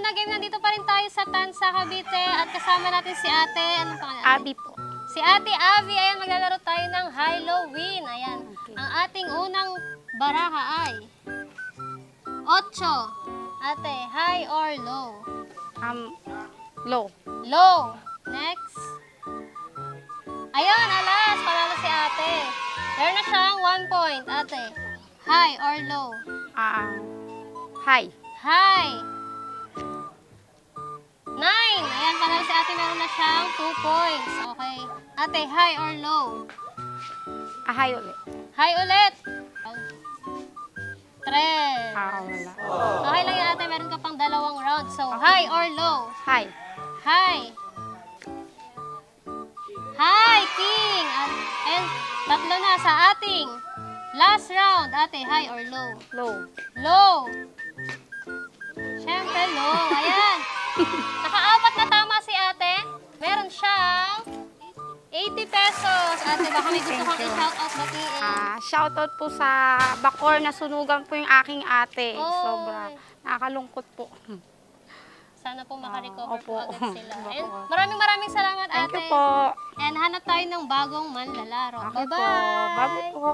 na game, nandito pa rin tayo sa Tansa, Cavite at kasama natin si ate, anong pangalan? Abi po. Si Ate Avi, ayan, maglalaro tayo ng Halloween. Ayan, Okay. ang ating unang baraha ay 8. Ate, high or low? Low. Low. Next. Ayun, alas, panalo si ate. Meron na siyang 1 point. Ate, high or low? High. High. 9. Ayan, panalo si ate. Meron na siyang 2 points. Okay. Ate, high or low? High ulit. High ulit. 3. Wala. Okay lang yan ate. Meron ka pang 2 rounds. So, high or low? High. High. High, king. And 3 na sa ating last round. Ate, high or low? Low. Low. Siyempre, low. Ayan. Naka-4 na tama si ate. Meron siyang 80 pesos. Ate, baka may gusto kang i-shoutout batiin. Shoutout po sa Bacoor na sunugan po yung aking ate. Oy. Sobra. Nakakalungkot po. Sana po makarecover po Opo. agad sila. And maraming salamat ate. Thank you po. And hanap tayo ng bagong manlalaro. Okay po. Bye-bye! Bago po.